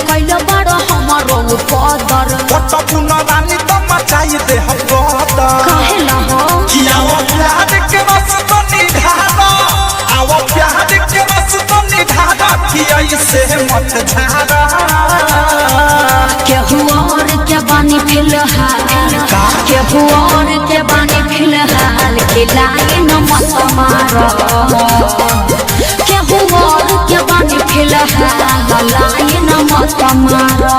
कैले बड़ हमारो कदर पटपुन रानी तो मचाई दे हम कदर काहे ला हो कि आओ प्यार के रस तो निधारा आओ प्यार के रस तो निधारा कि ऐसे मत झारा केहू और के बानी फिलहाल केहू और के बानी फिलहाल के लाइन मत मारो केहू और के बानी फिलहाल लाइन मत मारो